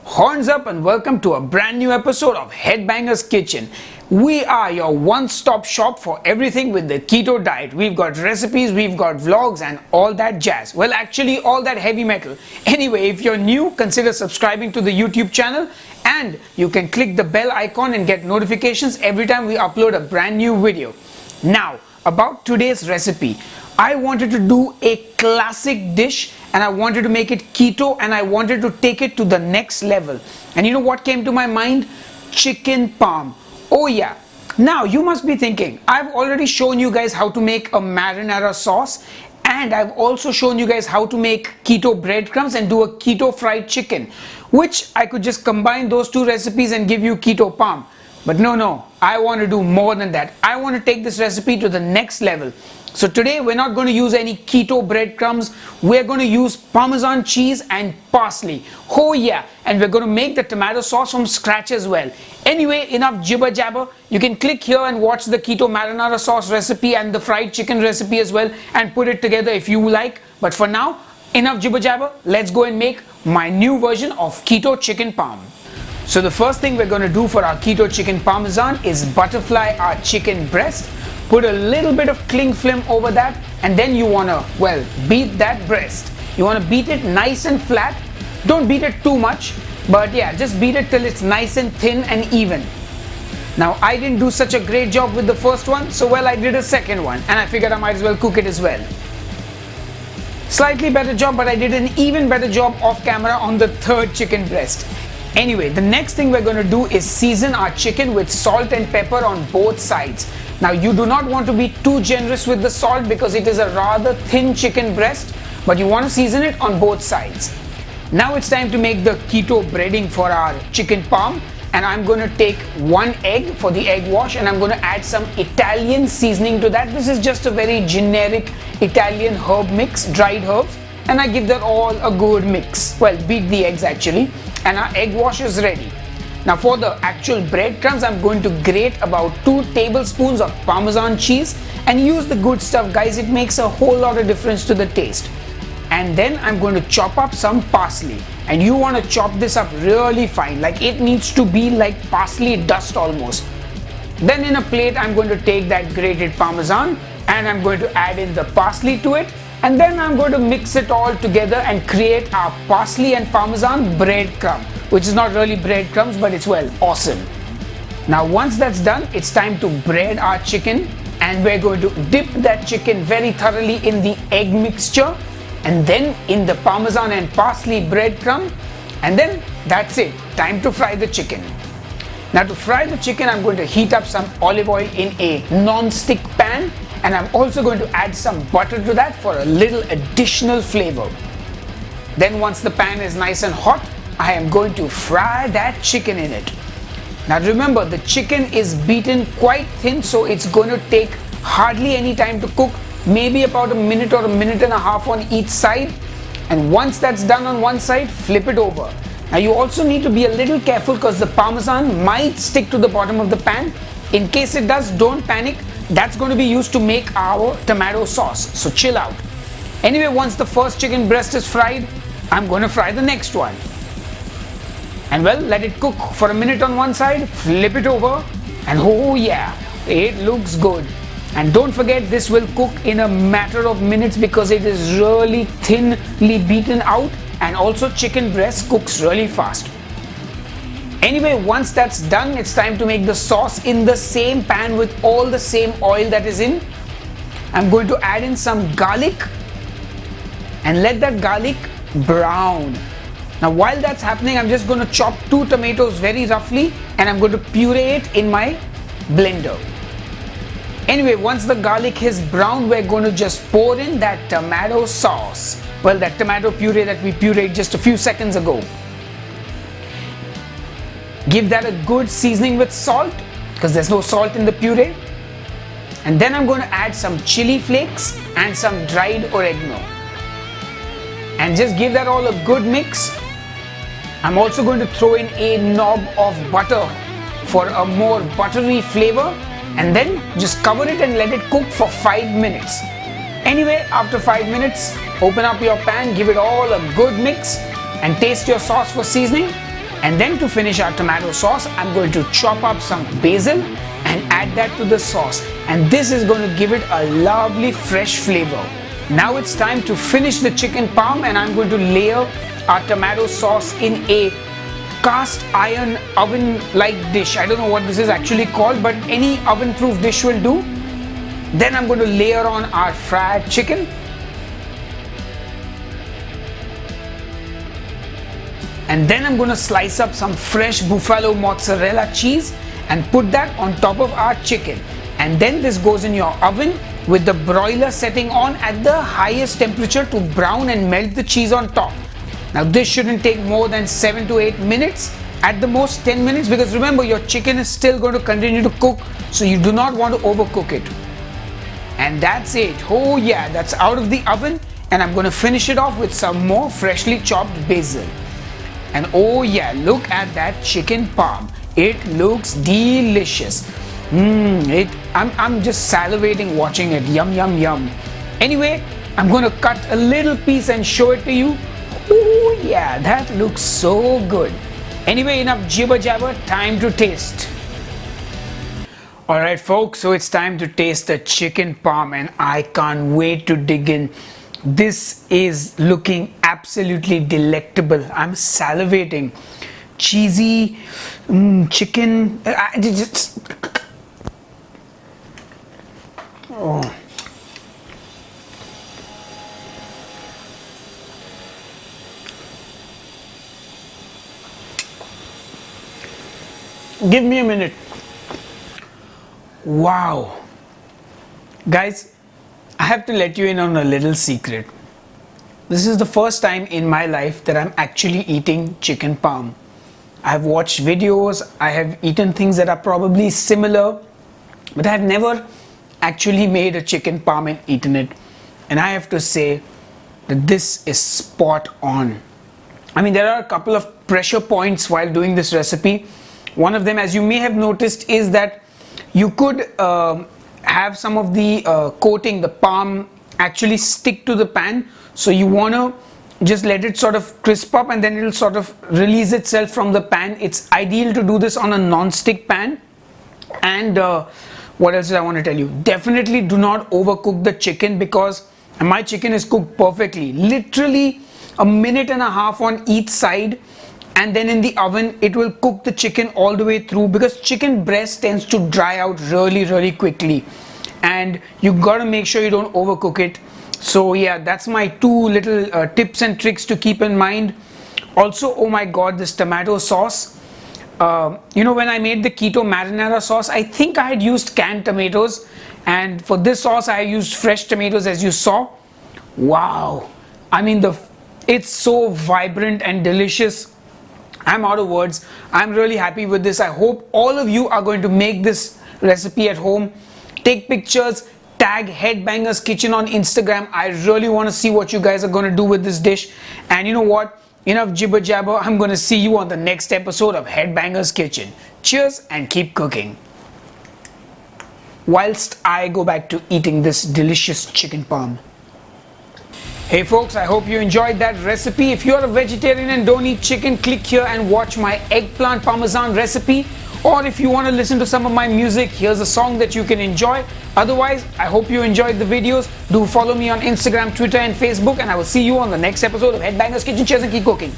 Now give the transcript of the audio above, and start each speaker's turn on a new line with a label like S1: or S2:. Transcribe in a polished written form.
S1: Horns up and welcome to a brand new episode of Headbanger's Kitchen. We are your one-stop shop for everything with the keto diet. We've got recipes, we've got vlogs and all that jazz. Well, actually all that heavy metal. Anyway, if you're new, consider subscribing to the YouTube channel and you can click the bell icon and get notifications every time we upload a brand new video. Now, about today's recipe. I wanted to do a classic dish and I wanted to make it keto and I wanted to take it to the next level. And you know what came to my mind? Chicken parm. Oh yeah. Now you must be thinking, I've already shown you guys how to make a marinara sauce and I've also shown you guys how to make keto breadcrumbs and do a keto fried chicken, which I could just combine those two recipes and give you keto parm. But no, I want to do more than that. I want to take this recipe to the next level. So today we're not going to use any keto breadcrumbs. We're going to use Parmesan cheese and parsley. Oh yeah, and we're going to make the tomato sauce from scratch as well. Anyway, enough jibber jabber. You can click here and watch the keto marinara sauce recipe and the fried chicken recipe as well and put it together if you like. But for now, enough jibber jabber. Let's go and make my new version of keto chicken parm. So the first thing we're going to do for our keto chicken parmesan is butterfly our chicken breast. Put a little bit of cling film over that and then you want to, well, beat that breast. You want to beat it nice and flat. Don't beat it too much, but yeah, just beat it till it's nice and thin and even. Now I didn't do such a great job with the first one, so well, I did a second one and I figured I might as well cook it as well. Slightly better job, but I did an even better job off camera on the third chicken breast. Anyway, the next thing we're going to do is season our chicken with salt and pepper on both sides. Now you do not want to be too generous with the salt because it is a rather thin chicken breast, but you want to season it on both sides. Now it's time to make the keto breading for our chicken parm, and I'm going to take one egg for the egg wash and I'm going to add some Italian seasoning to that. This is just a very generic Italian herb mix, dried herbs, and I give that all a good mix. Well, beat the eggs actually. And our egg wash is ready. Now for the actual breadcrumbs, I'm going to grate about 2 tablespoons of Parmesan cheese and use the good stuff, guys. It makes a whole lot of difference to the taste. And then I'm going to chop up some parsley, and you want to chop this up really fine, like it needs to be like parsley dust almost. Then in a plate, I'm going to take that grated Parmesan and I'm going to add in the parsley to it. And then I'm going to mix it all together and create our parsley and Parmesan breadcrumb, which is not really breadcrumbs, but it's, well, awesome. Now once that's done, it's time to bread our chicken, and we're going to dip that chicken very thoroughly in the egg mixture and then in the Parmesan and parsley breadcrumb, and then that's it, time to fry the chicken. Now to fry the chicken, I'm going to heat up some olive oil in a non-stick pan. And I'm also going to add some butter to that for a little additional flavor. Then once the pan is nice and hot, I am going to fry that chicken in it. Now remember, the chicken is beaten quite thin, so it's going to take hardly any time to cook, maybe about a minute or a minute and a half on each side. And once that's done on one side, flip it over. Now you also need to be a little careful because the Parmesan might stick to the bottom of the pan. In case it does, don't panic. That's going to be used to make our tomato sauce, so chill out. Anyway, once the first chicken breast is fried, I'm going to fry the next one. And well, let it cook for a minute on one side, flip it over, and oh yeah, it looks good. And don't forget, this will cook in a matter of minutes because it is really thinly beaten out, and also chicken breast cooks really fast. Anyway, once that's done, it's time to make the sauce in the same pan with all the same oil that is in. I'm going to add in some garlic and let that garlic brown. Now while that's happening, I'm just going to chop 2 tomatoes very roughly and I'm going to puree it in my blender. Anyway, once the garlic is brown, we're going to just pour in that tomato sauce. Well, that tomato puree that we pureed just a few seconds ago. Give that a good seasoning with salt because there's no salt in the puree. And then I'm going to add some chili flakes and some dried oregano. And just give that all a good mix. I'm also going to throw in a knob of butter for a more buttery flavor. And then just cover it and let it cook for 5 minutes. Anyway, after 5 minutes, open up your pan, give it all a good mix and taste your sauce for seasoning. And then to finish our tomato sauce, I'm going to chop up some basil and add that to the sauce. And this is going to give it a lovely fresh flavor. Now it's time to finish the chicken parm, and I'm going to layer our tomato sauce in a cast iron oven like dish. I don't know what this is actually called, but any oven proof dish will do. Then I'm going to layer on our fried chicken. And then I'm going to slice up some fresh buffalo mozzarella cheese and put that on top of our chicken. And then this goes in your oven with the broiler setting on at the highest temperature to brown and melt the cheese on top. Now this shouldn't take more than 7 to 8 minutes, at the most 10 minutes, because remember your chicken is still going to continue to cook, so you do not want to overcook it. And that's it. Oh yeah, that's out of the oven, and I'm going to finish it off with some more freshly chopped basil. And oh yeah, look at that chicken parm. It looks delicious. I'm just salivating watching it. Yum, yum, yum. Anyway, I'm going to cut a little piece and show it to you. Oh yeah, that looks so good. Anyway, enough jibber jabber, time to taste. Alright folks, so it's time to taste the chicken parm, and I can't wait to dig in. This is looking absolutely delectable. I'm salivating. Cheesy chicken. Oh. Give me a minute. Wow. Guys, I have to let you in on a little secret. This is the first time in my life that I'm actually eating chicken parm. I have watched videos, I have eaten things that are probably similar, but I have never actually made a chicken parm and eaten it. And I have to say that this is spot on. I mean, there are a couple of pressure points while doing this recipe. One of them, as you may have noticed, is that you could have some of the coating, the parm, actually stick to the pan. So you want to just let it sort of crisp up, and then it will sort of release itself from the pan. It's ideal to do this on a non-stick pan. And what else did I want to tell you? Definitely do not overcook the chicken, because my chicken is cooked perfectly. Literally a minute and a half on each side, and then in the oven it will cook the chicken all the way through, because chicken breast tends to dry out really quickly, and you gotta make sure you don't overcook it. So yeah, that's my two little tips and tricks to keep in mind. Also, oh my god, this tomato sauce, you know, when I made the keto marinara sauce, I think I had used canned tomatoes, and for this sauce I used fresh tomatoes, as you saw. Wow, I mean, it's so vibrant and delicious. I'm out of words. I'm really happy with this. I hope all of you are going to make this recipe at home. Take pictures, tag Headbanger's Kitchen on Instagram. I really want to see what you guys are going to do with this dish. And you know what? Enough jibber jabber. I'm going to see you on the next episode of Headbanger's Kitchen. Cheers and keep cooking, whilst I go back to eating this delicious chicken parm. Hey folks, I hope you enjoyed that recipe. If you're a vegetarian and don't eat chicken, click here and watch my eggplant parmesan recipe. Or if you want to listen to some of my music, here's a song that you can enjoy. Otherwise, I hope you enjoyed the videos. Do follow me on Instagram, Twitter and Facebook, and I will see you on the next episode of Headbanger's Kitchen. Cheers and keep cooking.